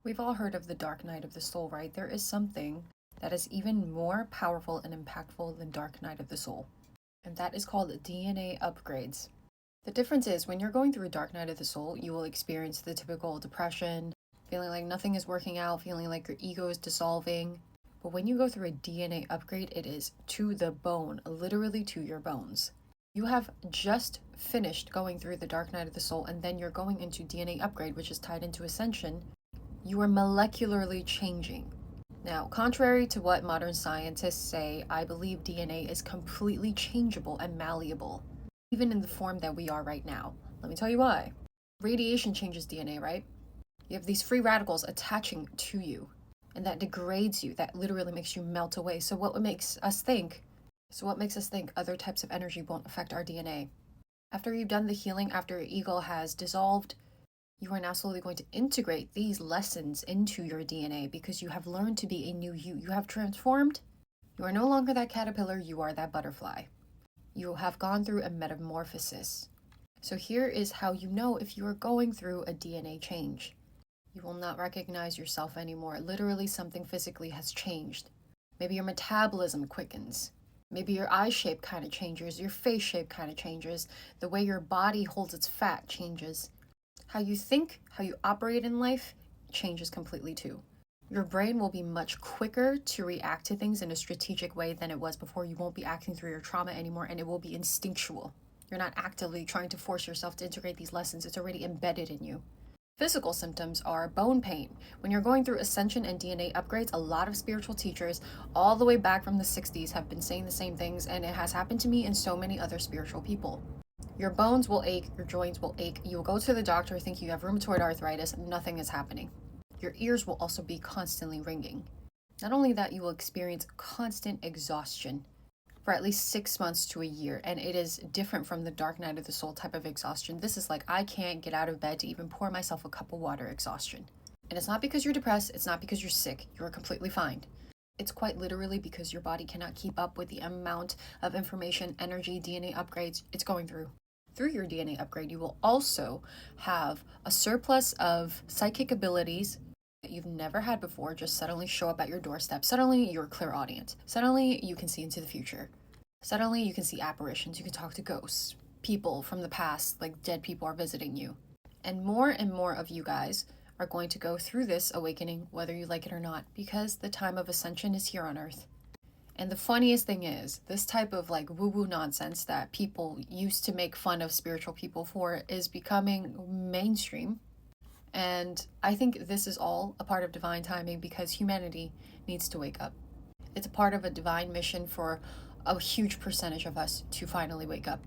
We've all heard of the dark night of the soul, right? There is something that is even more powerful and impactful than dark night of the soul, and that is called DNA upgrades. The difference is when you're going through a dark night of the soul, you will experience the typical depression, feeling like nothing is working out, feeling like your ego is dissolving. But when you go through a DNA upgrade, it is to the bone, literally to your bones. You have just finished going through the dark night of the soul, and then you're going into DNA upgrade, which is tied into ascension. You are molecularly changing. Now, contrary to what modern scientists say, I believe DNA is completely changeable and malleable, even in the form that we are right now. Let me tell you why. Radiation changes DNA, right? You have these free radicals attaching to you, and that degrades you, that literally makes you melt away. So what makes us think other types of energy won't affect our DNA? After you've done the healing, after your ego has dissolved, you are now slowly going to integrate these lessons into your DNA because you have learned to be a new you. You have transformed. You are no longer that caterpillar, you are that butterfly. You have gone through a metamorphosis. So here is how you know if you are going through a DNA change. You will not recognize yourself anymore. Literally, something physically has changed. Maybe your metabolism quickens. Maybe your eye shape kind of changes. Your face shape kind of changes. The way your body holds its fat changes. How you think, how you operate in life changes completely too. Your brain will be much quicker to react to things in a strategic way than it was before. You won't be acting through your trauma anymore, and it will be instinctual. You're not actively trying to force yourself to integrate these lessons. It's already embedded in you. Physical symptoms are bone pain. When you're going through ascension and DNA upgrades, a lot of spiritual teachers all the way back from the 60s have been saying the same things, and it has happened to me and so many other spiritual people. Your bones will ache, your joints will ache. You will go to the doctor, think you have rheumatoid arthritis, nothing is happening. Your ears will also be constantly ringing. Not only that, you will experience constant exhaustion for at least 6 months to a year, and it is different from the dark night of the soul type of exhaustion. This is like, I can't get out of bed to even pour myself a cup of water exhaustion. And it's not because you're depressed, it's not because you're sick, you're completely fine. It's quite literally because your body cannot keep up with the amount of information, energy, DNA upgrades it's going through. Through your DNA upgrade, you will also have a surplus of psychic abilities that you've never had before just suddenly show up at your doorstep. Suddenly, you're a clairaudient. Suddenly, you can see into the future. Suddenly, you can see apparitions. You can talk to ghosts. People from the past, like dead people, are visiting you. And more of you guys are going to go through this awakening, whether you like it or not, because the time of ascension is here on Earth. And the funniest thing is, this type of like woo-woo nonsense that people used to make fun of spiritual people for is becoming mainstream. And I think this is all a part of divine timing because humanity needs to wake up. It's a part of a divine mission for a huge percentage of us to finally wake up.